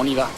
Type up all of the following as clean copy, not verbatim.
y va.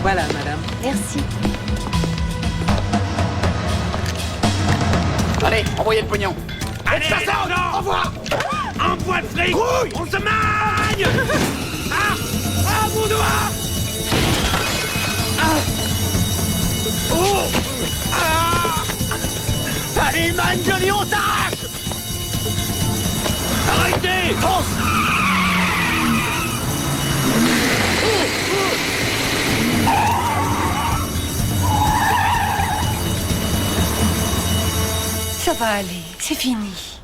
Voilà, madame. Merci. Allez, envoyez le pognon. Allez, Ça sort. Au revoir. Envoie le fric. Grouille. On se magne. Ah, mon doigt. Oh. Allez, man, Johnny, on t'arrache. Arrêtez. Fonce. Ça va aller, c'est fini.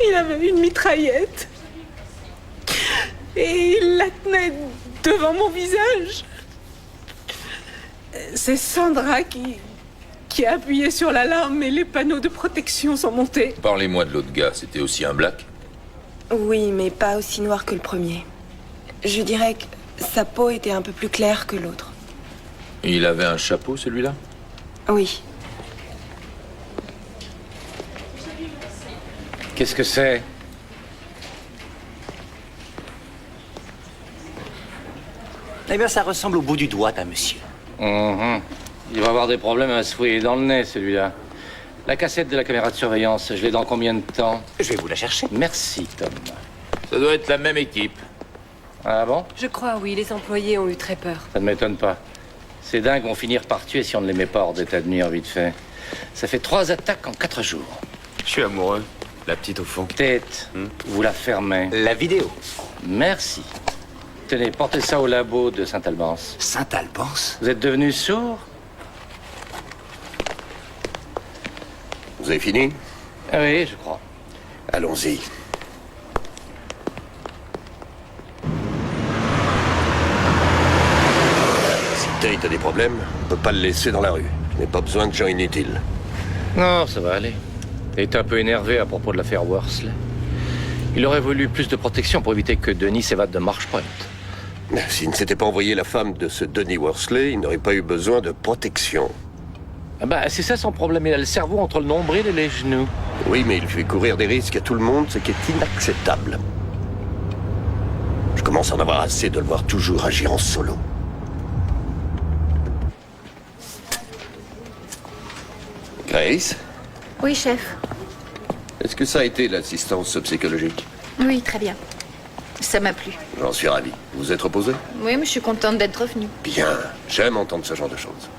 Il avait une mitraillette. Et il la tenait devant mon visage. C'est Sandra qui a appuyé sur l'alarme et les panneaux de protection sont montés. Parlez-moi de l'autre gars, c'était aussi un black? Oui, mais pas aussi noir que le premier. Je dirais que sa peau était un peu plus claire que l'autre. Il avait un chapeau, celui-là? Oui. Qu'est-ce que c'est? Eh bien, ça ressemble au bout du doigt d'un monsieur. Il va avoir des problèmes à se fouiller dans le nez, celui-là. La cassette de la caméra de surveillance, je l'ai dans combien de temps? Je vais vous la chercher. Merci, Tom. Ça doit être la même équipe. Ah bon? Je crois, oui, les employés ont eu très peur. Ça ne m'étonne pas. Ces dingues vont finir par tuer si on ne les met pas hors d'état de nuire vite fait. Ça fait 3 attaques en 4 jours. Je suis amoureux. La petite au fond. Tête, vous la fermez. La vidéo. Merci. Tenez, portez ça au labo de Saint-Albans. Saint-Albans. Vous êtes devenu sourd? Vous avez fini? Ah oui, je crois. Allons-y. Si Tate a des problèmes, on peut pas le laisser dans la rue. Je n'ai pas besoin de gens inutiles. Non, ça va aller. Il est un peu énervé à propos de l'affaire Worsley. Il aurait voulu plus de protection pour éviter que Denis s'évade de Marshpoint. S'il ne s'était pas envoyé la femme de ce Denis Worsley, il n'aurait pas eu besoin de protection. Ah bah, c'est ça son problème. Il a le cerveau entre le nombril et les genoux. Oui, mais il fait courir des risques à tout le monde, ce qui est inacceptable. Je commence à en avoir assez de le voir toujours agir en solo. Grace, Oui, chef. est-ce que ça a été l'assistance psychologique? Oui, très bien. Ça m'a plu. J'en suis ravi. Vous êtes reposé? Oui, mais je suis contente d'être revenue. Bien, j'aime entendre ce genre de choses.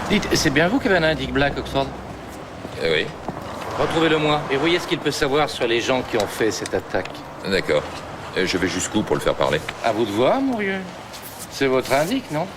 Dites, c'est bien vous qui avez un indique Black, Oxford? Oui. Retrouvez-le-moi et voyez ce qu'il peut savoir sur les gens qui ont fait cette attaque. D'accord. Et je vais jusqu'où pour le faire parler? À vous de voir, mon vieux. C'est votre indique, non?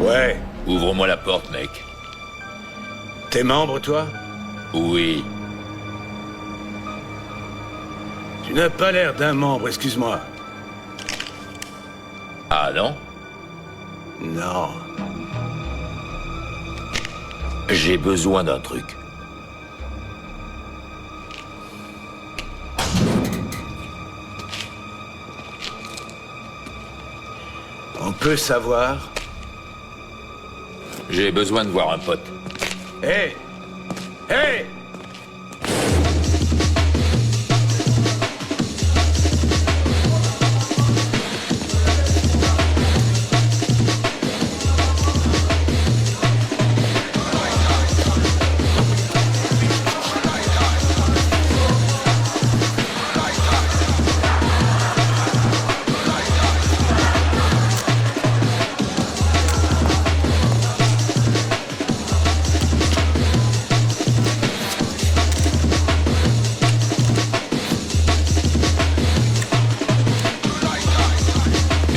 Ouais. Ouvre-moi la porte, mec. T'es membre, toi? Oui. Tu n'as pas l'air d'un membre, excuse-moi. Ah non? Non. J'ai besoin d'un truc. On peut savoir? J'ai besoin de voir un pote. Hé! Hé!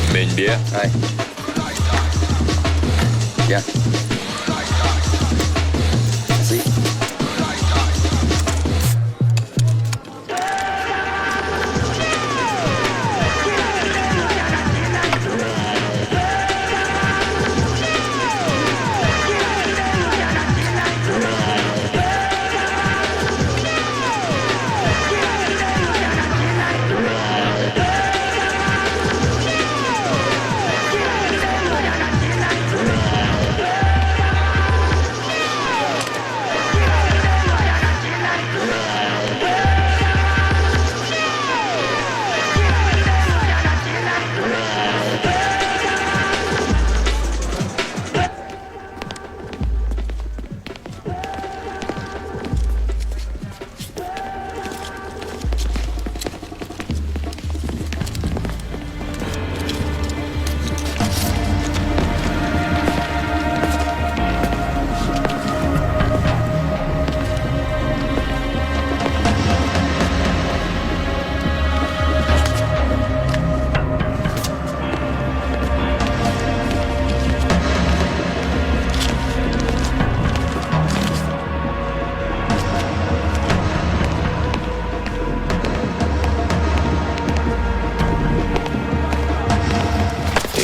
Tu mets une bière? Ouais. Bien. Merci.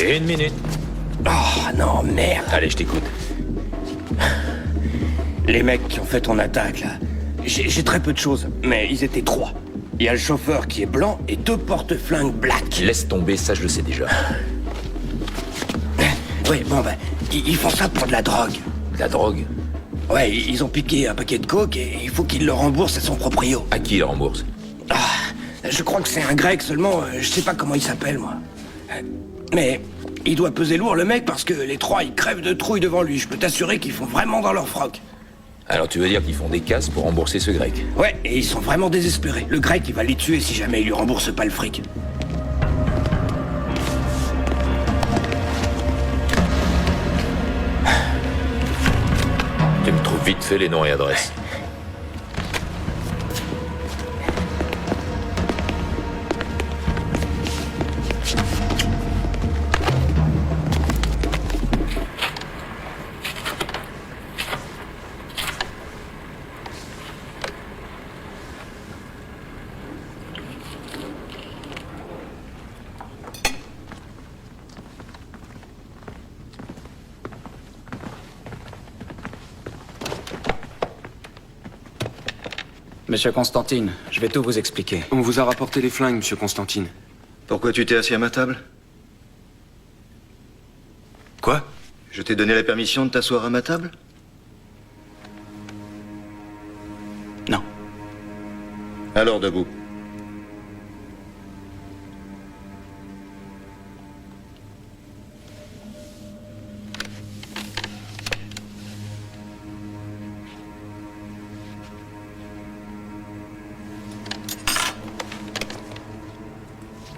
Et une minute. Oh non, merde. Allez, je t'écoute. Les mecs qui ont fait ton attaque, là. J'ai très peu de choses, mais ils étaient 3. Il y a le chauffeur qui est blanc et 2 porte-flingues black. Laisse tomber, ça je le sais déjà. Oui, bon, ben, ils font ça pour de la drogue. De la drogue? Ouais, ils ont piqué un paquet de coke et il faut qu'il le rembourse à son proprio. À qui il rembourse? Ah, je crois que c'est un grec seulement, je sais pas comment il s'appelle, moi. Mais il doit peser lourd, le mec, parce que les 3, ils crèvent de trouille devant lui. Je peux t'assurer qu'ils font vraiment dans leur froc. Alors tu veux dire qu'ils font des casses pour rembourser ce grec? Ouais, et ils sont vraiment désespérés. Le grec, il va les tuer si jamais il lui rembourse pas le fric. Tu me trouves vite fait les noms et adresses. Monsieur Constantine, je vais tout vous expliquer. On vous a rapporté les flingues, monsieur Constantine. Pourquoi tu t'es assis à ma table? Quoi? Je t'ai donné la permission de t'asseoir à ma table? Non. Alors debout.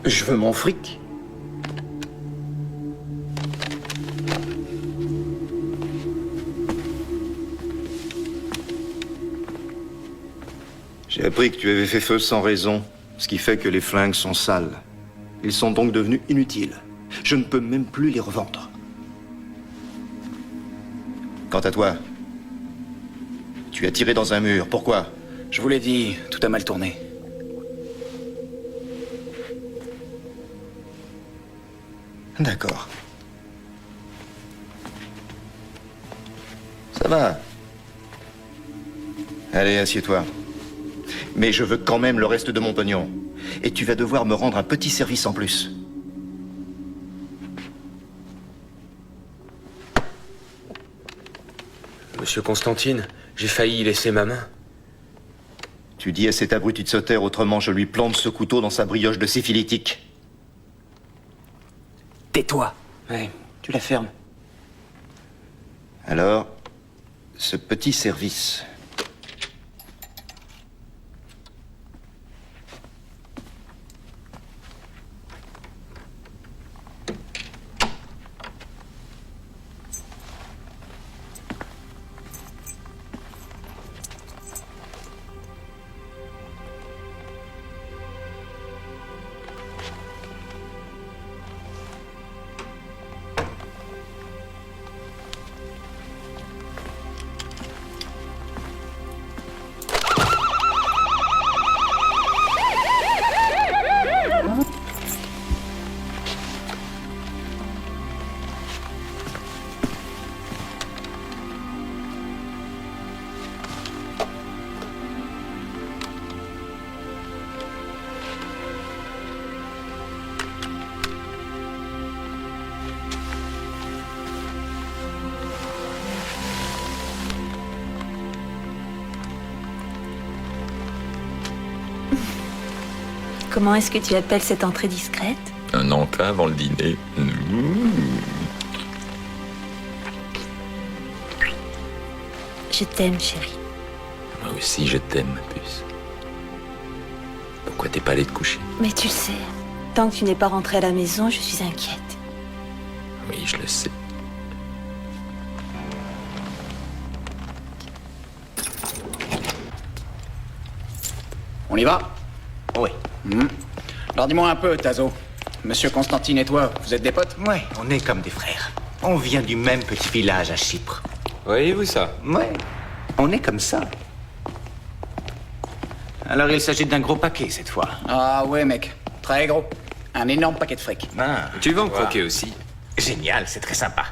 Je veux mon fric. J'ai appris que tu avais fait feu sans raison, ce qui fait que les flingues sont sales. Ils sont donc devenus inutiles. Je ne peux même plus les revendre. Quant à toi, tu as tiré dans un mur. Pourquoi? Je vous l'ai dit, tout a mal tourné. D'accord. Ça va. Allez, assieds-toi. Mais je veux quand même le reste de mon pognon. Et tu vas devoir me rendre un petit service en plus. Monsieur Constantine, j'ai failli y laisser ma main. Tu dis à cet abruti de sauter, autrement je lui plante ce couteau dans sa brioche de syphilitique. Tais-toi. Ouais, tu la fermes. Alors, ce petit service. Comment est-ce que tu appelles cette entrée discrète? Un encas avant le dîner. Je t'aime, chérie. Moi aussi, je t'aime, ma puce. Pourquoi t'es pas allé te coucher? Mais tu le sais, tant que tu n'es pas rentré à la maison, je suis inquiète. Oui, je le sais. On y va? Oui. Alors dis-moi un peu, Tazo. Monsieur Constantine et toi, vous êtes des potes? Ouais, on est comme des frères. On vient du même petit village à Chypre. Voyez-vous ça? Ouais, on est comme ça. Alors il s'agit d'un gros paquet cette fois. Ah ouais, mec. Très gros. Un énorme paquet de fric. Ah, Tu vas en croquer aussi? génial, c'est très sympa.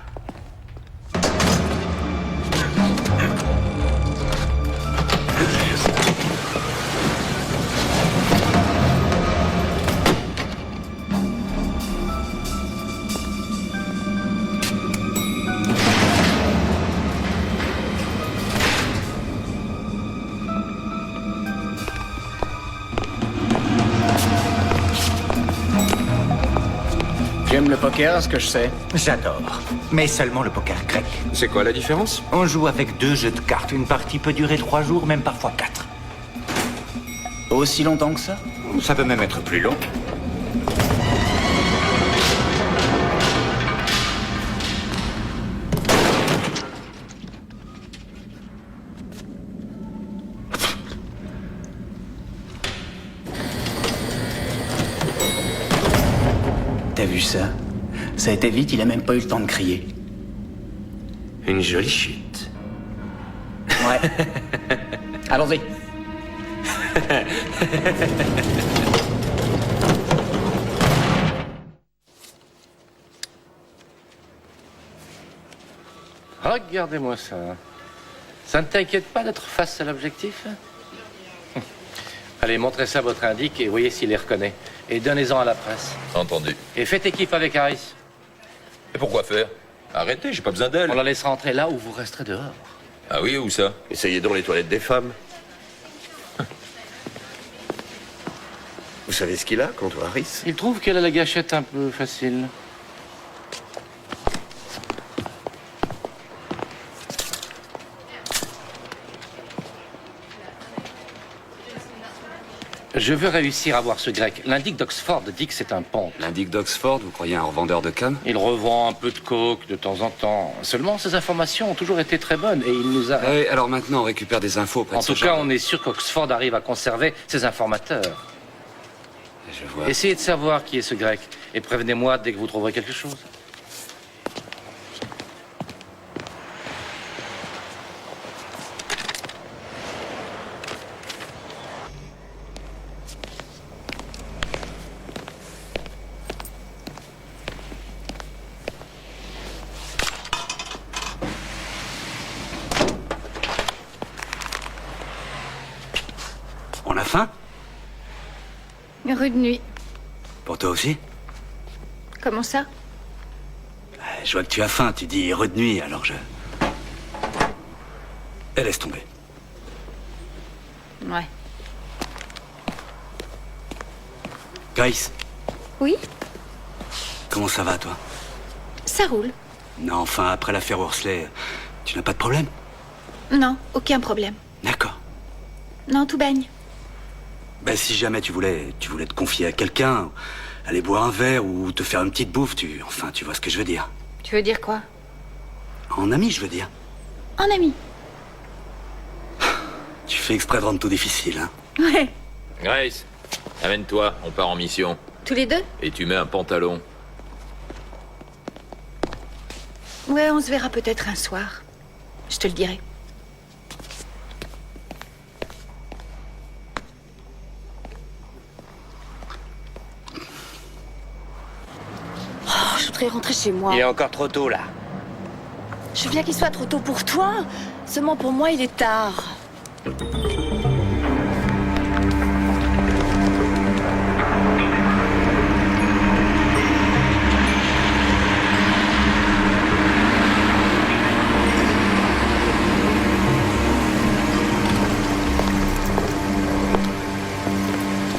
J'aime le poker, à ce que je sais. J'adore, mais seulement le poker grec. C'est quoi la différence? On joue avec 2 jeux de cartes. Une partie peut durer 3 jours, même parfois 4. Aussi longtemps que ça? Ça peut même être plus long. T'as vu ça? Ça a été vite, il a même pas eu le temps de crier. Une jolie chute. Ouais. Allons-y. Regardez-moi ça. Ça ne t'inquiète pas d'être face à l'objectif? Allez, montrez ça à votre indique et voyez s'il les reconnaît. Et donnez-en à la presse. Entendu. Et faites équipe avec Harris. Et pourquoi faire? Arrêtez, j'ai pas besoin d'elle. On la laissera entrer là où vous resterez dehors. Ah oui, où ça? Essayez donc les toilettes des femmes. Vous savez ce qu'il a contre Harris? Il trouve qu'elle a la gâchette un peu facile. Je veux réussir à voir ce grec. L'indic d'Oxford dit que c'est un ponte. L'indic d'Oxford, vous croyez un revendeur de cannes? Il revend un peu de coke de temps en temps. Seulement, ces informations ont toujours été très bonnes et il nous a... Oui, alors maintenant, on récupère des infos auprès En de ce tout cas, genre. on est sûr qu'Oxford arrive à conserver ses informateurs. Je vois. Essayez de savoir qui est ce grec et prévenez-moi dès que vous trouverez quelque chose. On a faim? Rue de nuit. Pour toi aussi? Comment ça? Je vois que tu as faim, tu dis rue de nuit, alors je... Laisse tomber. Ouais. Grace, Oui? comment ça va, toi? Ça roule. Non, enfin, après l'affaire Worsley, tu n'as pas de problème? Non, aucun problème. D'accord. Non, tout baigne. Ben, si jamais tu voulais te confier à quelqu'un, aller boire un verre ou te faire une petite bouffe, enfin, tu vois ce que je veux dire. Tu veux dire quoi? En ami, je veux dire. En ami. Tu fais exprès de rendre tout difficile, hein? Ouais. Grace, amène-toi, on part en mission. Tous les deux? Et tu mets un pantalon. Ouais, on se verra peut-être un soir. Je te le dirai. Oh, je voudrais rentrer chez moi. Il est encore trop tôt, là. Je veux bien qu'il soit trop tôt pour toi. Seulement pour moi, il est tard.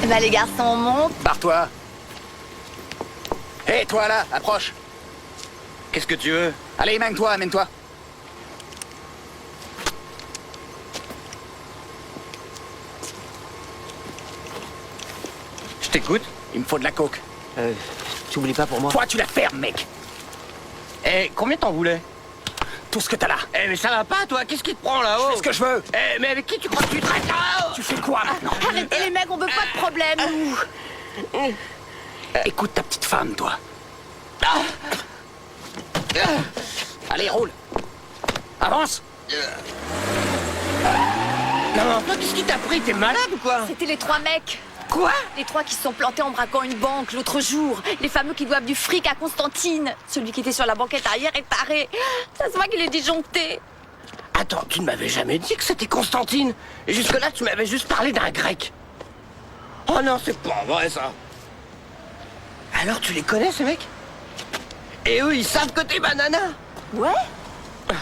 Eh ben, les garçons, on monte. Barre-toi. Hé, toi là, approche. Qu'est-ce que tu veux? Allez, amène-toi, amène-toi. Je t'écoute. Il me faut de la coke. Tu oublies pas pour moi? Toi, tu la fermes, mec. Eh, combien t'en voulais? Tout ce que t'as là. Eh, mais ça va pas, toi? Qu'est-ce qui te prend là-haut? Fais ce que je veux. Eh, mais avec qui tu crois que tu traites là-haut? Tu fais quoi maintenant? Arrêtez les mecs, on veut pas de problème, nous. Écoute ta petite femme, toi. Allez, roule. Avance. Non, mais enfin, qu'est-ce qui t'a pris? T'es malade ou quoi? C'était les 3 mecs. Quoi? Les 3 qui se sont plantés en braquant une banque l'autre jour. Les fameux qui doivent du fric à Constantine. Celui qui était sur la banquette arrière est taré. Ça se voit qu'il est disjoncté. Attends, tu ne m'avais jamais dit que c'était Constantine. Et jusque-là, tu m'avais juste parlé d'un grec. Oh non, c'est pas vrai, ça. Alors, tu les connais, ces mecs? Et eux, ils savent que t'es banana? Ouais.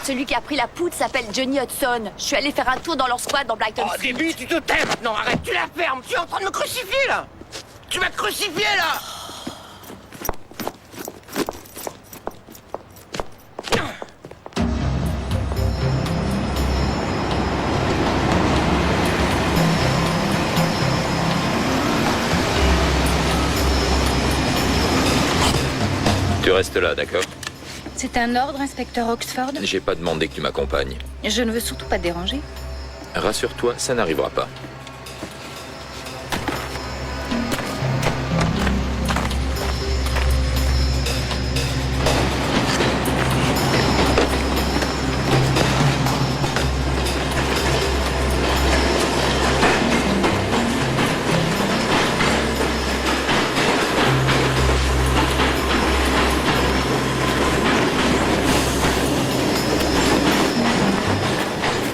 Celui qui a pris la poudre s'appelle Johnny Hudson. Je suis allée faire un tour dans leur squad dans Brighton Oh, Street. début, tu te tais maintenant. Arrête, tu la fermes. Tu es en train de me crucifier, là. Tu vas te crucifier, là. Tu restes là, d'accord? C'est un ordre, inspecteur Oxford? J'ai pas demandé que tu m'accompagnes. Je ne veux surtout pas te déranger. Rassure-toi, ça n'arrivera pas.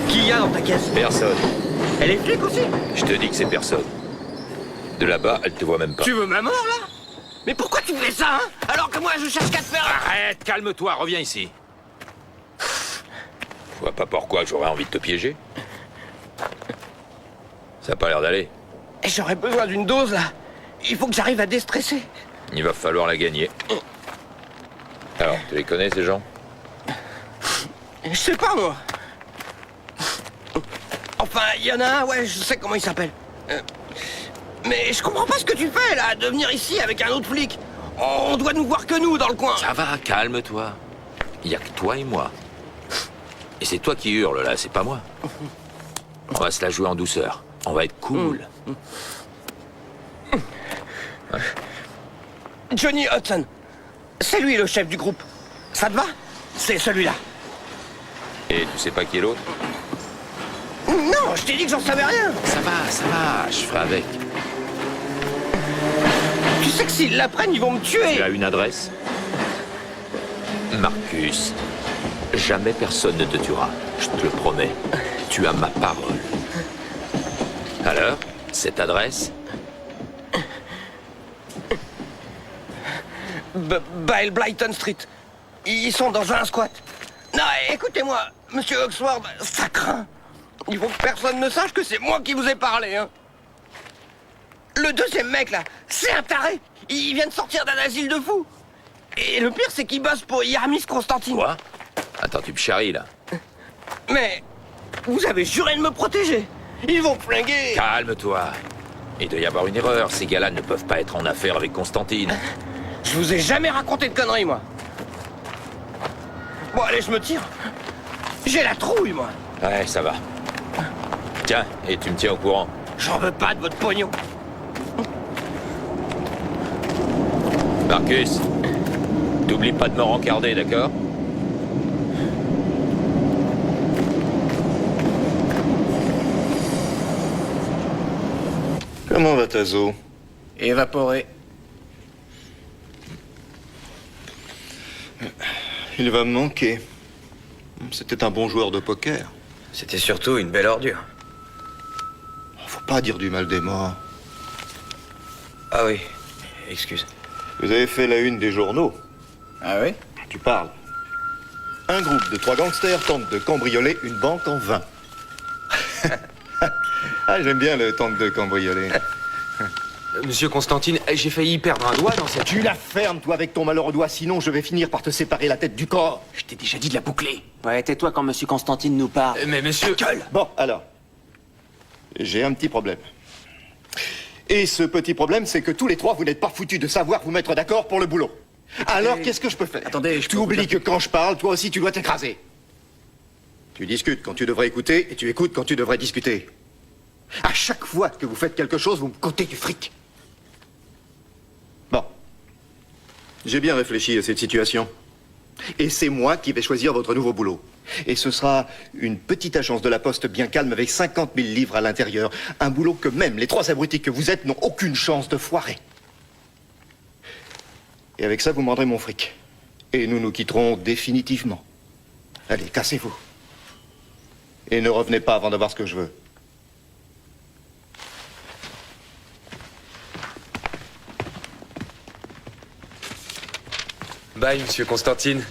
Qui y a dans ta caisse? Personne. Elle est flic aussi? Je te dis que c'est personne. De là-bas, elle te voit même pas. Tu veux ma mort, là? Mais pourquoi tu fais ça, hein? Alors que moi, je cherche qu'à te faire... Arrête, calme-toi, reviens ici. Je vois pas pourquoi j'aurais envie de te piéger. Ça a pas l'air d'aller. Et j'aurais besoin d'une dose, là. Il faut que j'arrive à déstresser. Il va falloir la gagner. Alors, tu les connais, ces gens? Je sais pas, moi. Enfin, il y en a un, ouais, je sais comment il s'appelle. Mais je comprends pas ce que tu fais, là, de venir ici avec un autre flic. On doit nous voir que nous, dans le coin. Ça va, calme-toi. Il y a que toi et moi. Et c'est toi qui hurles, là, c'est pas moi. On va se la jouer en douceur. On va être cool. Johnny Hudson. C'est lui, le chef du groupe. Ça te va? C'est celui-là. Et tu sais pas qui est l'autre? Non, je t'ai dit que j'en savais rien. Ça va, je ferai avec. Tu sais que s'ils l'apprennent, ils vont me tuer. Tu as une adresse? Marcus, jamais personne ne te tuera. Je te le promets. Tu as ma parole. Alors, Cette adresse? Byle Blyton Street. Ils sont dans un squat. Non, écoutez-moi, monsieur Oxford, ça craint. Il faut que personne ne sache que c'est moi qui vous ai parlé, hein. Le deuxième mec, là, c'est un taré. Il vient de sortir d'un asile de fous. Et le pire, c'est qu'il bosse pour Yarmis Constantine. Quoi? Attends, tu me charries, là. Mais vous avez juré de me protéger. Ils vont flinguer. Calme-toi. Il doit y avoir une erreur. Ces gars-là ne peuvent pas être en affaire avec Constantine. Je vous ai jamais raconté de conneries, moi. Bon, allez, je me tire. J'ai la trouille, moi. Ouais, ça va. Tiens, et tu me tiens au courant. J'en veux pas de votre pognon. Marcus, t'oublies pas de me rencarder, d'accord? Comment va Tazo? Évaporé. Il va me manquer. C'était un bon joueur de poker. C'était surtout une belle ordure. Faut pas dire du mal des morts. Ah oui, excuse. Vous avez fait la une des journaux. Ah oui? Tu parles. Un groupe de 3 gangsters tente de cambrioler une banque en vain. Ah, j'aime bien le tente de cambrioler. Monsieur Constantine, j'ai failli perdre un doigt dans cette... Tu la fermes, toi, avec ton malheureux doigt, sinon je vais finir par te séparer la tête du corps. Je t'ai déjà dit de la boucler. Ouais, tais-toi quand monsieur Constantine nous parle. Mais monsieur... Gueule. Bon, alors. J'ai un petit problème. Et ce petit problème, c'est que tous les 3, vous n'êtes pas foutus de savoir vous mettre d'accord pour le boulot. Alors, qu'est-ce que je peux faire? Attendez, tu oublies que quand je parle, toi aussi, tu dois t'écraser. Tu discutes quand tu devrais écouter, et tu écoutes quand tu devrais discuter. À chaque fois que vous faites quelque chose, vous me comptez du fric. Bon. J'ai bien réfléchi à cette situation. Et c'est moi qui vais choisir votre nouveau boulot. Et ce sera une petite agence de la Poste bien calme avec 50 000 livres à l'intérieur. Un boulot que même les 3 abrutis que vous êtes n'ont aucune chance de foirer. Et avec ça, vous me rendrez mon fric. Et nous nous quitterons définitivement. Allez, cassez-vous. Et ne revenez pas avant d'avoir ce que je veux. Bye, monsieur Constantine.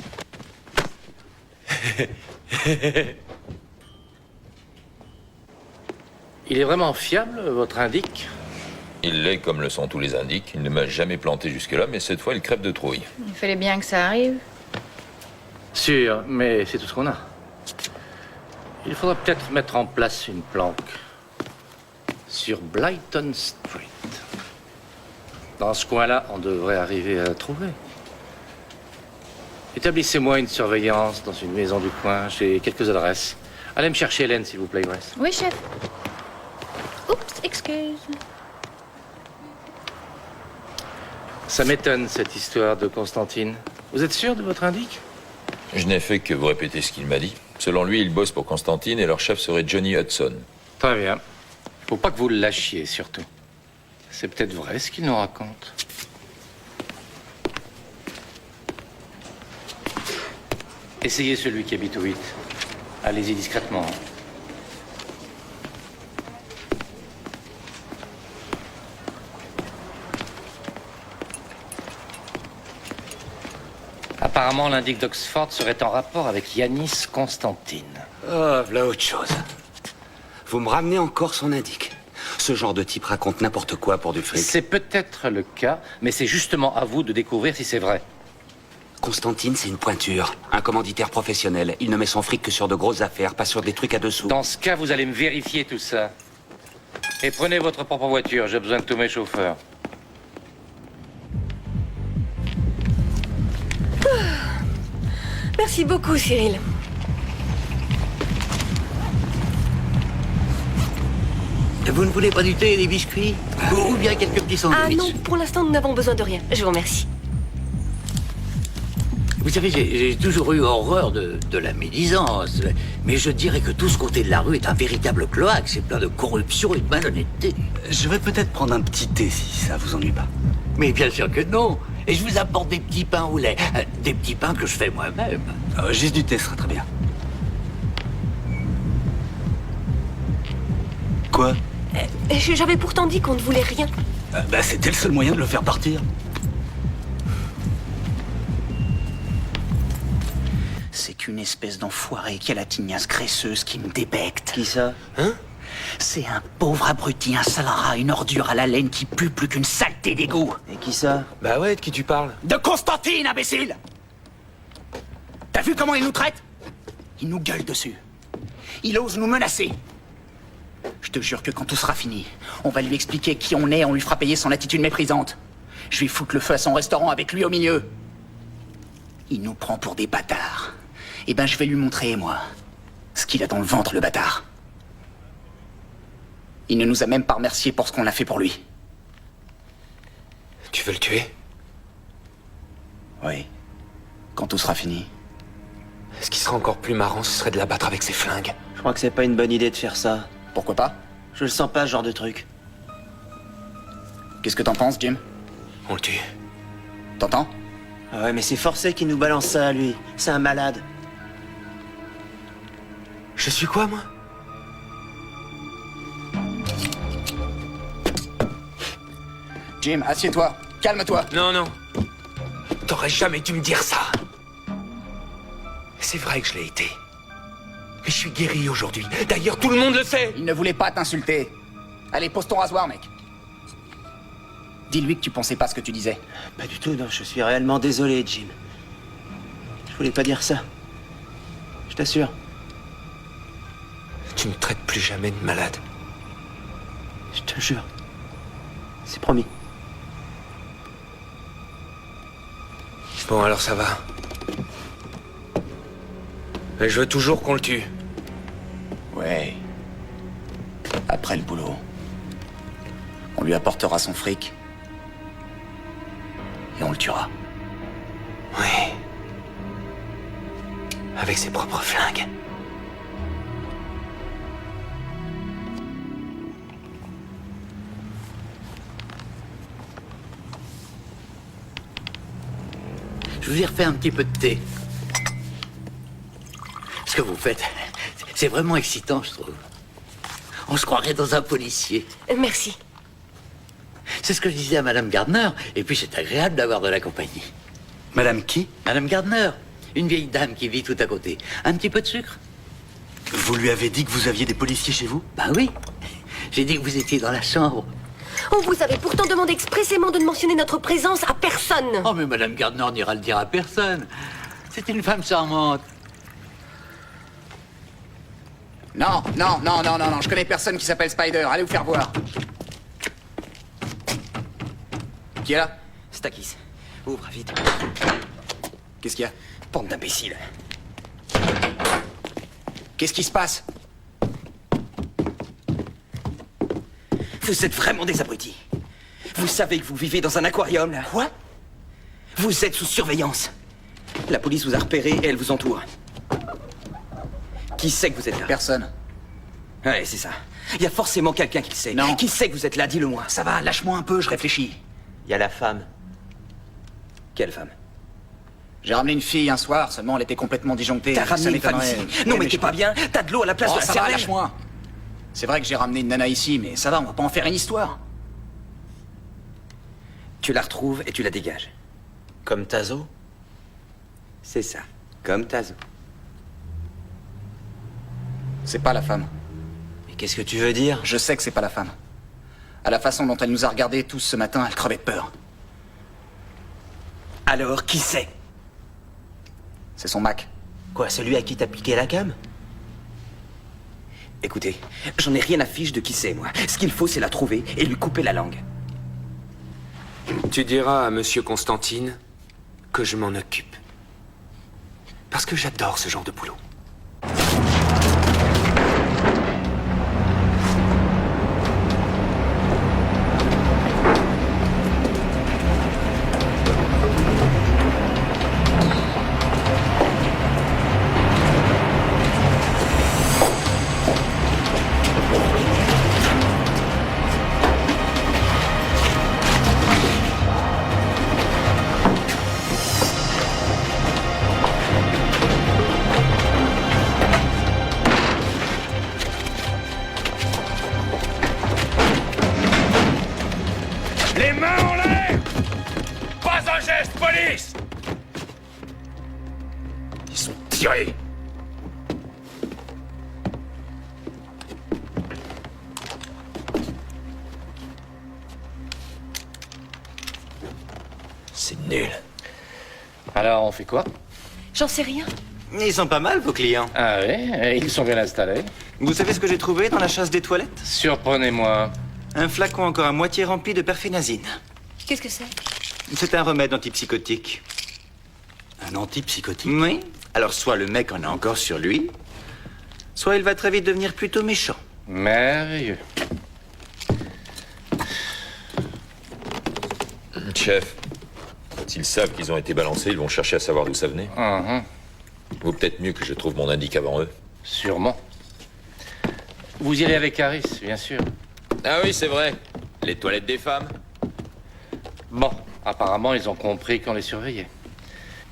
Il est vraiment fiable, votre indique? Il l'est comme le sont tous les indiques. Il ne m'a jamais planté jusque-là, mais cette fois, il crève de trouille. Il fallait bien que ça arrive. Sûr, mais c'est tout ce qu'on a. Il faudra peut-être mettre en place une planque. Sur Blyton Street. Dans ce coin-là, on devrait arriver à la trouver. Établissez-moi une surveillance dans une maison du coin. J'ai quelques adresses. Allez me chercher Hélène, s'il vous plaît, Grace. Oui, chef. Oups, excuse. Ça m'étonne, cette histoire de Constantine. Vous êtes sûr de votre indique? Je n'ai fait que vous répéter ce qu'il m'a dit. Selon lui, il bosse pour Constantine et leur chef serait Johnny Hudson. Très bien. Faut pas que vous le lâchiez, surtout. C'est peut-être vrai ce qu'il nous raconte. Essayez celui qui habite au 8. Allez-y discrètement. Apparemment, l'indique d'Oxford serait en rapport avec Yanis Constantine. Oh, voilà autre chose. Vous me ramenez encore son indique. Ce genre de type raconte n'importe quoi pour du fric. C'est peut-être le cas, mais c'est justement à vous de découvrir si c'est vrai. Constantine, c'est une pointure. Un commanditaire professionnel. Il ne met son fric que sur de grosses affaires, pas sur des trucs à dessous. Dans ce cas, vous allez me vérifier tout ça. Et prenez votre propre voiture, j'ai besoin de tous mes chauffeurs. Merci beaucoup, Cyril. Vous ne voulez pas du thé et des biscuits? Ou bien quelques petits Ah sandwichs? non, pour l'instant, nous n'avons besoin de rien. Je vous remercie. Vous savez, j'ai toujours eu horreur de la médisance. Mais je dirais que tout ce côté de la rue est un véritable cloaque. C'est plein de corruption et de malhonnêteté. Je vais peut-être prendre un petit thé si ça vous ennuie pas. Mais bien sûr que non. Et je vous apporte des petits pains au lait. Des petits pains que je fais moi-même. Juste du thé sera très bien. Quoi? J'avais pourtant dit qu'on ne voulait rien. Bah, c'était le seul moyen de le faire partir. C'est qu'une espèce d'enfoiré qui a la tignasse graisseuse qui me débecte. Qui ça? Hein? C'est un pauvre abruti, un sale rat, une ordure à la laine qui pue plus qu'une saleté d'égout. Et qui ça? Bah ouais, de qui tu parles? De Constantine, imbécile! T'as vu comment il nous traite? Il nous gueule dessus. Il ose nous menacer. Je te jure que quand tout sera fini, on va lui expliquer qui on est, on lui fera payer son attitude méprisante. Je vais foutre le feu à son restaurant avec lui au milieu. Il nous prend pour des bâtards. Eh ben, je vais lui montrer, moi, ce qu'il a dans le ventre, le bâtard. Il ne nous a même pas remercié pour ce qu'on a fait pour lui. Tu veux le tuer? Oui. Quand tout sera fini. Ce qui serait encore plus marrant, ce serait de l'abattre avec ses flingues. Je crois que c'est pas une bonne idée de faire ça. Pourquoi pas? Je le sens pas, ce genre de truc. Qu'est-ce que t'en penses, Jim? On le tue. T'entends? Ah ouais, mais c'est forcé qu'il nous balance ça, lui. C'est un malade. Je suis quoi, moi? Jim, assieds-toi. Calme-toi. Non, non. T'aurais jamais dû me dire ça. C'est vrai que je l'ai été. Mais je suis guéri aujourd'hui. D'ailleurs, tout le monde le sait. Il ne voulait pas t'insulter. Allez, pose ton rasoir, mec. Dis-lui que tu pensais pas ce que tu disais. Pas du tout, non. Je suis réellement désolé, Jim. Je voulais pas dire ça. Je t'assure. Tu ne traites plus jamais de malade. Je te jure. C'est promis. Bon, alors ça va. Mais je veux toujours qu'on le tue. Ouais. Après le boulot. On lui apportera son fric. Et on le tuera. Oui. Avec ses propres flingues. Je vous ai refait un petit peu de thé. Ce que vous faites, c'est vraiment excitant, je trouve. On se croirait dans un policier. Merci. C'est ce que je disais à Madame Gardner, et puis c'est agréable d'avoir de la compagnie. Madame qui? Madame Gardner, une vieille dame qui vit tout à côté. Un petit peu de sucre? Vous lui avez dit que vous aviez des policiers chez vous? Ben oui. J'ai dit que vous étiez dans la chambre. On vous avait pourtant demandé expressément de ne mentionner notre présence à personne. Oh, mais Madame Gardner n'ira le dire à personne. C'est une femme charmante. Non, non, non, non, non, non. Je connais personne qui s'appelle Spider. Allez vous faire voir. Qui est là? Stakis. Ouvre vite. Qu'est-ce qu'il y a? Bande d'imbéciles. Qu'est-ce qui se passe? Vous êtes vraiment des abrutis. Vous savez que vous vivez dans un aquarium, là. Quoi? Vous êtes sous surveillance. La police vous a repéré et elle vous entoure. Qui sait que vous êtes là? Personne. Ouais, c'est ça. Il y a forcément quelqu'un qui le sait. Non. Qui sait que vous êtes là? Dis-le-moi. Ça va, lâche-moi un peu, je réfléchis. Il y a la femme. Quelle femme? J'ai ramené une fille un soir, seulement elle était complètement disjonctée. T'as ramené une femme ici? Non, mais t'es pas bien. T'as de l'eau à la place de la ça va, cervelle. lâche-moi. C'est vrai que j'ai ramené une nana ici, mais ça va, on va pas en faire une histoire. Tu la retrouves et tu la dégages. Comme Tazo? C'est ça. Comme Tazo. C'est pas la femme. Mais qu'est-ce que tu veux dire? Je sais que c'est pas la femme. À la façon dont elle nous a regardés tous ce matin, elle crevait de peur. Alors, qui c'est? C'est son Mac. Quoi, celui à qui t'as piqué la cam? Écoutez, j'en ai rien à fiche de qui c'est, moi. Ce qu'il faut, c'est la trouver et lui couper la langue. Tu diras à Monsieur Constantine que je m'en occupe. Parce que j'adore ce genre de boulot. Nul. Alors, on fait quoi? J'en sais rien. Ils sont pas mal, vos clients. Ah oui, ils sont bien installés. Vous savez ce que j'ai trouvé dans la chasse des toilettes? Surprenez-moi. Un flacon encore à moitié rempli de perfénazine. Qu'est-ce que c'est? C'est un remède antipsychotique. Un antipsychotique? Oui. Alors, soit le mec en a encore sur lui, soit il va très vite devenir plutôt méchant. Merveilleux. Chef, quand ils savent qu'ils ont été balancés, ils vont chercher à savoir d'où ça venait. Vaut peut-être mieux que je trouve mon indice avant eux. Sûrement. Vous irez avec Harris, bien sûr. Ah oui, c'est vrai. Les toilettes des femmes. Bon, apparemment, ils ont compris qu'on les surveillait.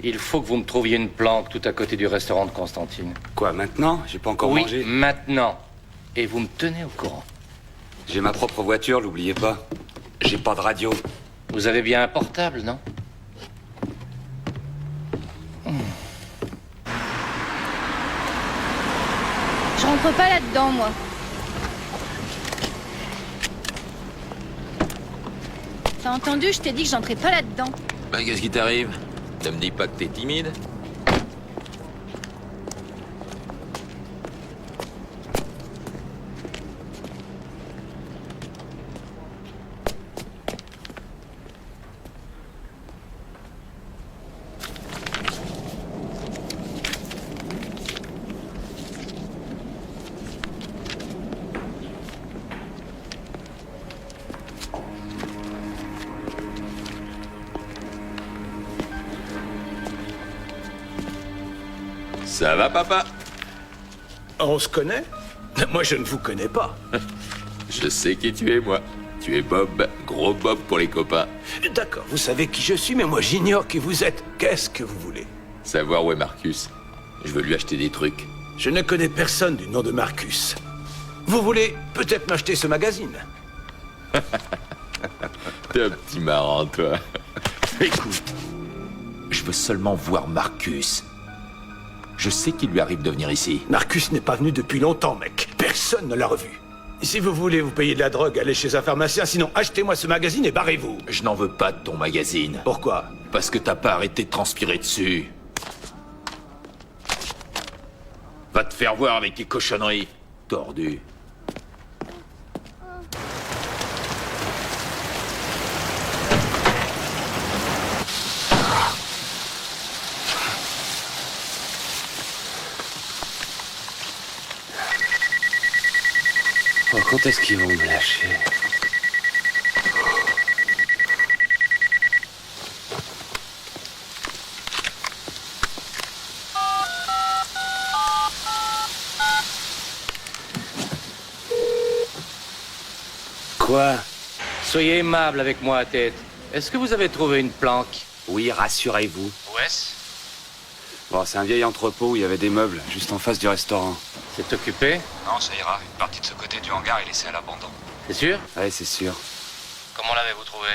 Il faut que vous me trouviez une planque tout à côté du restaurant de Constantine. Quoi, maintenant? J'ai pas encore mangé. Oui, maintenant. Et vous me tenez au courant. J'ai ma propre voiture, l'oubliez pas. J'ai pas de radio. Vous avez bien un portable, non? Je rentre pas là-dedans, moi. T'as entendu? Je t'ai dit que j'entrais pas là-dedans. Bah, qu'est-ce qui t'arrive? Ne me dis pas que t'es timide. Ça va, papa? On se connaît? Moi, je ne vous connais pas. Je sais qui tu es, moi. Tu es Bob, gros Bob pour les copains. D'accord, vous savez qui je suis, mais moi, j'ignore qui vous êtes. Qu'est-ce que vous voulez? Savoir où est Marcus. Je veux lui acheter des trucs. Je ne connais personne du nom de Marcus. Vous voulez peut-être m'acheter ce magazine? T'es un petit marrant, toi. Écoute, je veux seulement voir Marcus. Je sais qu'il lui arrive de venir ici. Marcus n'est pas venu depuis longtemps, mec. Personne ne l'a revu. Si vous voulez vous payer de la drogue, allez chez un pharmacien. Sinon, achetez-moi ce magazine et barrez-vous. Je n'en veux pas de ton magazine. Pourquoi? Parce que t'as pas arrêté de transpirer dessus. Va te faire voir avec tes cochonneries, tordu. Oh, quand est-ce qu'ils vont me lâcher? Quoi? Soyez aimable avec moi à tête. Est-ce que vous avez trouvé une planque? Oui, rassurez-vous. Où est-ce? Bon, c'est un vieil entrepôt où il y avait des meubles, juste en face du restaurant. C'est occupé? Non, ça ira. Une partie de ce côté du hangar est laissée à l'abandon. C'est sûr? Ouais, c'est sûr. Comment l'avez-vous trouvé?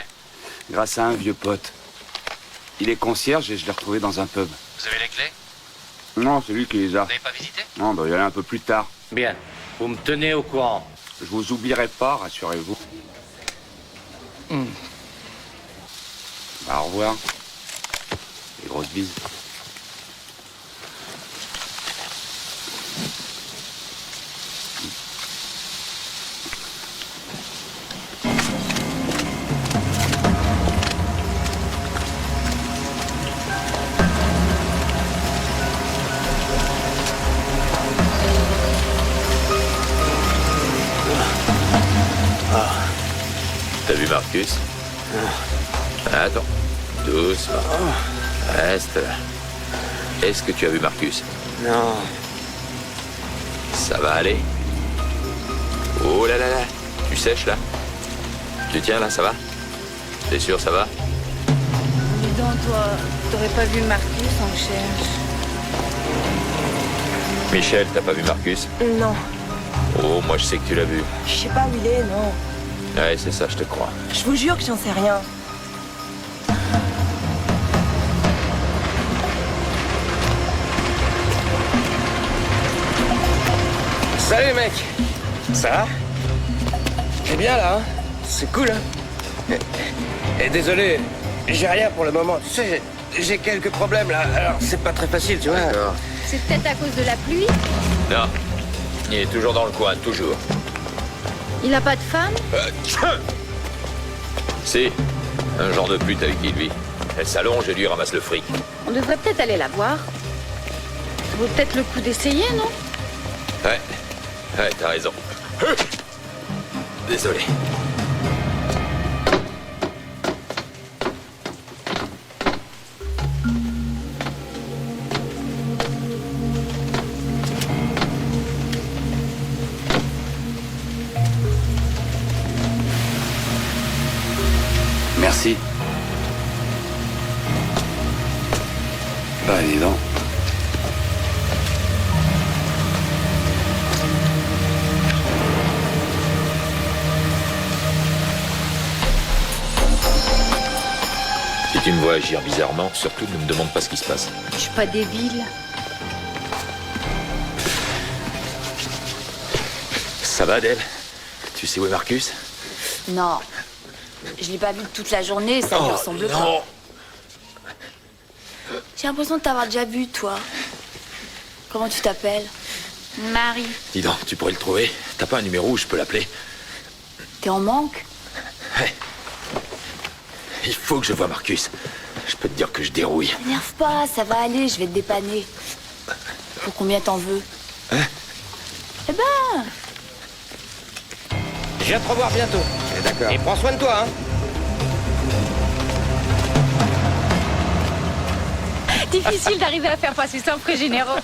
Grâce à un vieux pote. Il est concierge et je l'ai retrouvé dans un pub. Vous avez les clés? Non, c'est lui qui les a. Vous n'avez pas visité? Non, bah, il y allait un peu plus tard. Bien. Vous me tenez au courant. Je vous oublierai pas, rassurez-vous. Bah, au revoir. Et grosses bises. T'as vu Marcus? Attends, doucement. Reste là. Est-ce que tu as vu Marcus? Non. Ça va aller? Oh là là là, tu sèches là? Tu tiens là, ça va? T'es sûr, ça va? Dis donc, toi, t'aurais pas vu Marcus, on le cherche. Michel, t'as pas vu Marcus? Non. Oh, moi je sais que tu l'as vu. Je sais pas où il est, non. Ouais, c'est ça, je te crois. Je vous jure que j'en sais rien. Salut mec. Ça va? T'es bien là, hein? C'est cool, hein? Et désolé, J'ai rien pour le moment. Tu sais, j'ai quelques problèmes là. Alors, c'est pas très facile, tu vois. C'est peut-être à cause de la pluie. Non. Il est toujours dans le coin, toujours. Il a pas de femme. Si. Un genre de pute avec qui il vit. Elle s'allonge et lui ramasse le fric. On devrait peut-être aller la voir. Ça vaut peut-être le coup d'essayer, non? Ouais. Ouais, t'as raison. Désolé. Merci. Bah, dis donc. Si tu me vois agir bizarrement, surtout ne me demande pas ce qui se passe. Je suis pas débile. Ça va, Adèle? Tu sais où est Marcus? Non. Je l'ai pas vu toute la journée, ça lui ressemble non. pas. J'ai l'impression de t'avoir déjà vu, toi. Comment tu t'appelles? Marie. Dis donc, tu pourrais le trouver? T'as pas un numéro où je peux l'appeler? T'es en manque? Ouais. Il faut que je voie Marcus. Je peux te dire que je dérouille. T'énerve pas, ça va aller, je vais te dépanner. Pour combien t'en veux? Hein? Eh ben... Je viens te revoir bientôt. D'accord. Et prends soin de toi, hein. Difficile d'arriver à faire passer ça en frais généraux.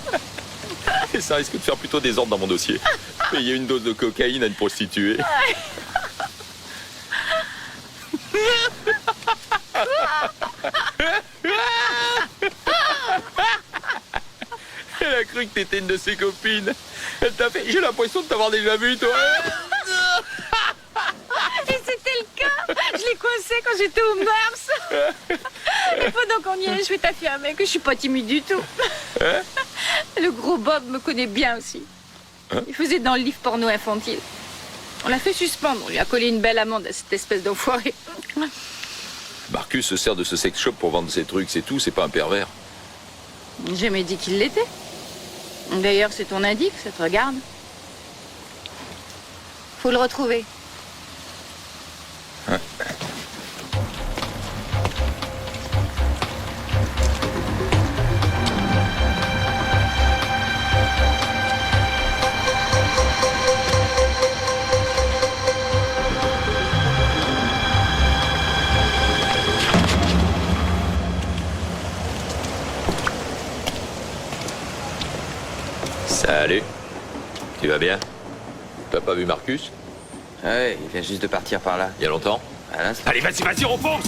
Et ça risque de faire plutôt des ordres dans mon dossier. Payer une dose de cocaïne à une prostituée. Elle a cru que t'étais une de ses copines. Elle t'a fait... J'ai l'impression de t'avoir déjà vu, toi. Et c'était le cas. Je l'ai coincé quand j'étais au Mars. Et pendant qu'on y est, je vais t'affirmer que je suis pas timide du tout. Hein? Le gros Bob me connaît bien aussi. Hein? Il faisait dans le livre porno infantile. On l'a fait suspendre. On lui a collé une belle amende à cette espèce d'enfoiré. Marcus se sert de ce sex shop pour vendre ses trucs, c'est tout, c'est pas un pervers. J'ai jamais dit qu'il l'était. D'ailleurs, c'est ton indique, ça te regarde. Faut le retrouver. Hein? Salut. Tu vas bien? T'as pas vu Marcus? Ouais, il vient juste de partir par là. Il y a longtemps? À l'instant. Allez, vas-y, on fonce!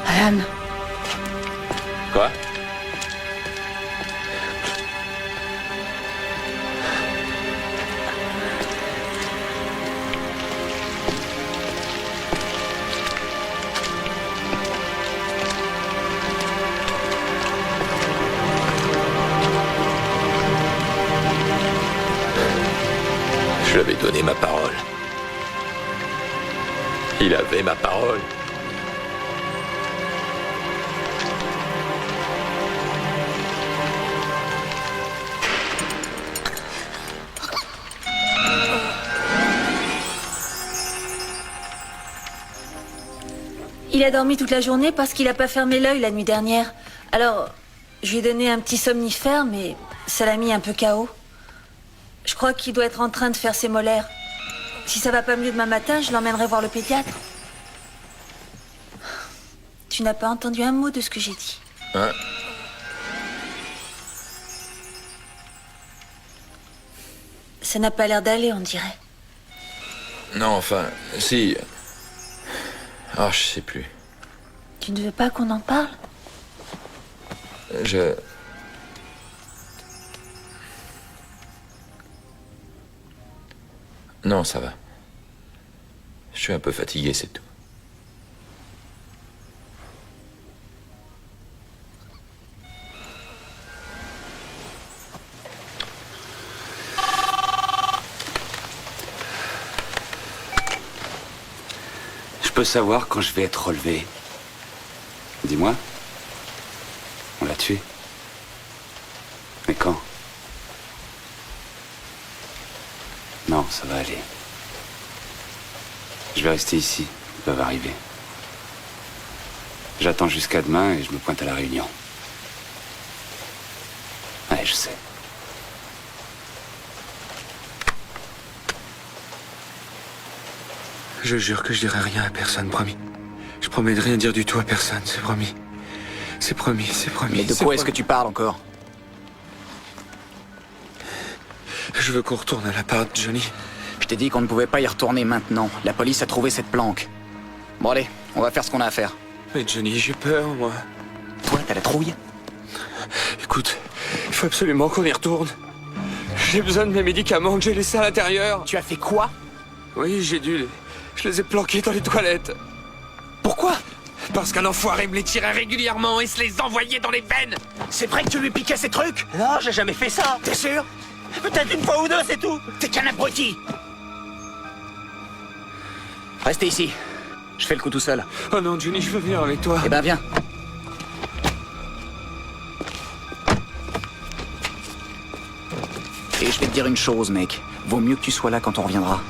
Alan. Quoi? Je lui avais donné ma parole. Il avait ma parole. Il a dormi toute la journée parce qu'il n'a pas fermé l'œil la nuit dernière. Alors, je lui ai donné un petit somnifère, mais ça l'a mis un peu KO. Je crois qu'il doit être en train de faire ses molaires. Si ça va pas mieux demain matin, je l'emmènerai voir le pédiatre. Tu n'as pas entendu un mot de ce que j'ai dit. Hein? Ça n'a pas l'air d'aller, on dirait. Non, enfin, si. Ah, je sais plus. Tu ne veux pas qu'on en parle? Non, ça va. Je suis un peu fatigué, c'est tout. Je peux savoir quand je vais être relevé. Dis-moi. On l'a tué. Mais quand? Non, ça va aller. Je vais rester ici. Ils peuvent arriver. J'attends jusqu'à demain et je me pointe à la réunion. Ouais, je sais. Je jure que je dirai rien à personne, promis. Je promets de rien dire du tout à personne, c'est promis. C'est promis, c'est promis. Mais de quoi est-ce que tu parles encore? Je veux qu'on retourne à l'appart, Johnny. Je t'ai dit qu'on ne pouvait pas y retourner maintenant. La police a trouvé cette planque. Bon allez, on va faire ce qu'on a à faire. Mais Johnny, j'ai peur, moi. Toi, t'as la trouille? Écoute, il faut absolument qu'on y retourne. J'ai besoin de mes médicaments que j'ai laissés à l'intérieur. Tu as fait quoi? Oui, je les ai planqués dans les toilettes. Pourquoi? Parce qu'un enfoiré me les tirait régulièrement et se les envoyait dans les veines. C'est vrai que tu lui piquais ces trucs? Non, j'ai jamais fait ça. T'es sûr? Peut-être une fois ou deux, c'est tout. T'es qu'un abruti. Restez ici. Je fais le coup tout seul. Oh non, Johnny, je veux venir avec toi. Eh ben, viens. Et je vais te dire une chose, mec. Vaut mieux que tu sois là quand on reviendra.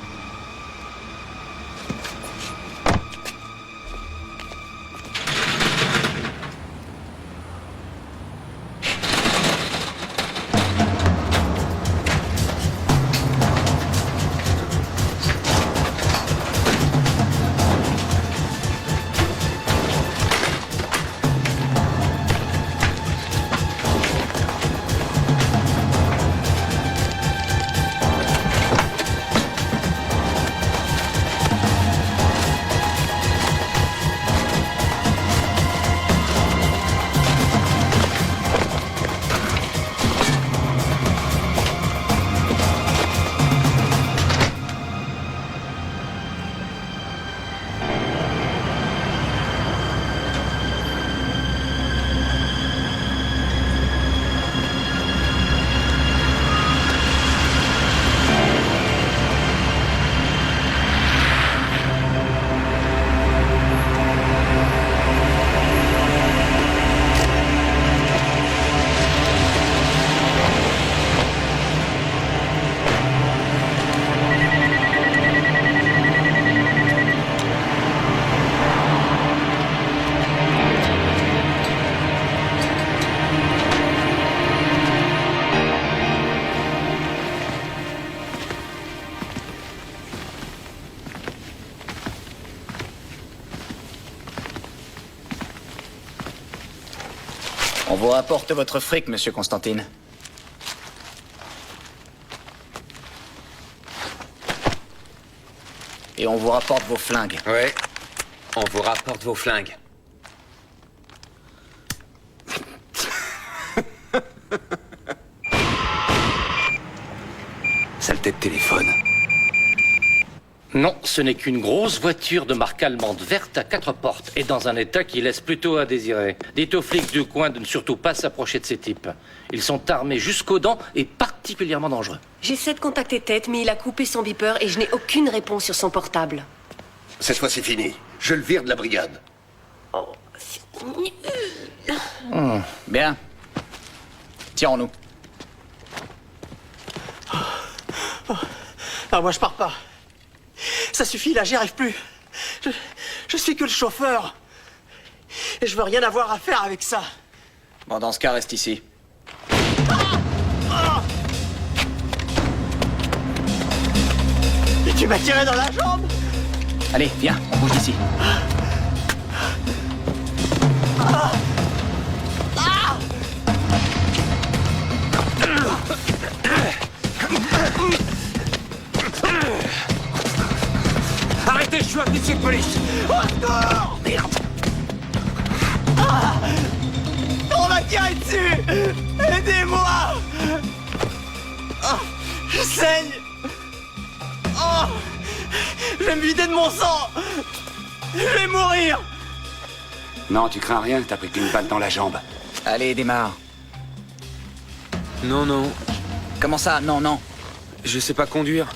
On vous rapporte votre fric, monsieur Constantine. Et on vous rapporte vos flingues. Ouais. On vous rapporte vos flingues. Saleté de téléphone. Non, ce n'est qu'une grosse voiture de marque allemande verte à 4 portes et dans un état qui laisse plutôt à désirer. Dites aux flics du coin de ne surtout pas s'approcher de ces types. Ils sont armés jusqu'aux dents et particulièrement dangereux. J'essaie de contacter Ted, mais il a coupé son beeper et je n'ai aucune réponse sur son portable. Cette fois, c'est fini. Je le vire de la brigade. Oh, c'est nul. Bien. Tirons-nous. Ah, moi, je pars pas. Ça suffit, là, j'y arrive plus. Je suis que le chauffeur. Et je veux rien avoir à faire avec ça. Bon, dans ce cas, reste ici. Et tu m'as tiré dans la jambe. Allez, viens, on bouge d'ici. Arrêtez, je suis un policier de police. Au secours! Merde! On m'a tiré dessus! Aidez-moi! Je saigne! Oh! Non! Je vais me vider de mon sang! Je vais mourir! Non, tu crains rien, t'as pris qu'une balle dans la jambe. Allez, démarre. Non, non. Comment ça, non, non? Je sais pas conduire.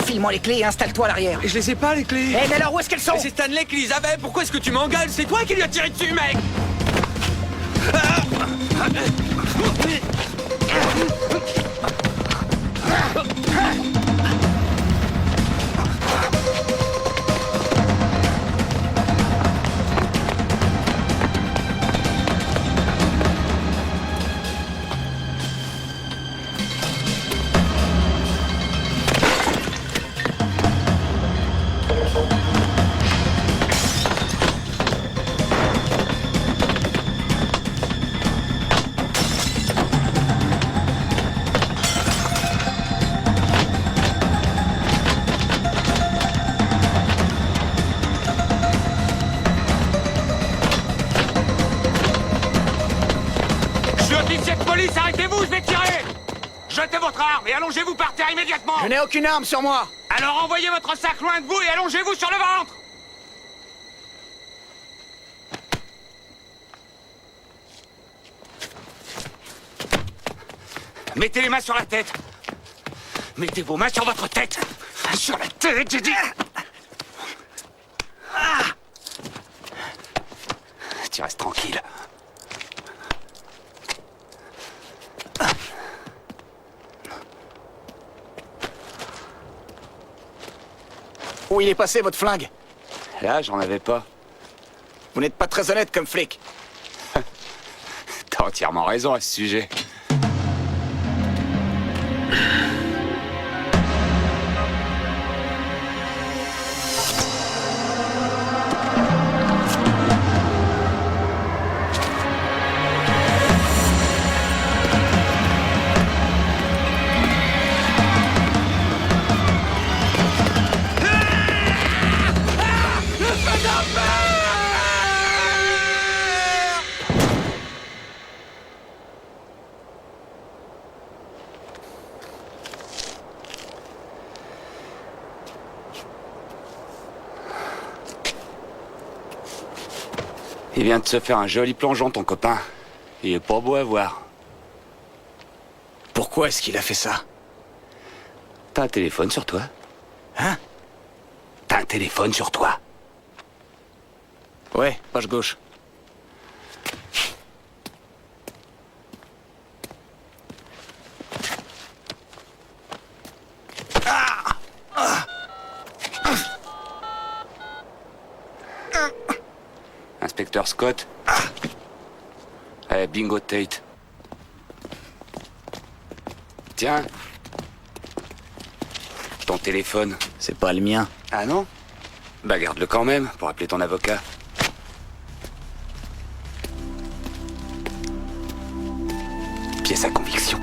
File-moi les clés et installe-toi à l'arrière. Je les ai pas, les clés. Eh, mais alors où est-ce qu'elles sont? Mais c'est Stanley qui les avait. Pourquoi est-ce que tu m'engueules? C'est toi qui lui as tiré dessus, mec. Arrêtez-vous, je vais tirer! Jetez votre arme et allongez-vous par terre immédiatement! Je n'ai aucune arme sur moi! Alors envoyez votre sac loin de vous et allongez-vous sur le ventre! Mettez les mains sur la tête! Mettez vos mains sur votre tête! Sur la tête, j'ai dit! Tu restes tranquille. Où il est passé, votre flingue? Là, j'en avais pas. Vous n'êtes pas très honnête comme flic. T'as entièrement raison à ce sujet. Il vient de se faire un joli plongeon, ton copain. Il est pas beau à voir. Pourquoi est-ce qu'il a fait ça? T'as un téléphone sur toi? Hein? T'as un téléphone sur toi? Ouais, page gauche. Inspecteur Scott. Bingo Tate. Tiens. Ton téléphone. C'est pas le mien. Ah non? Bah garde-le quand même, pour appeler ton avocat. Pièce à conviction.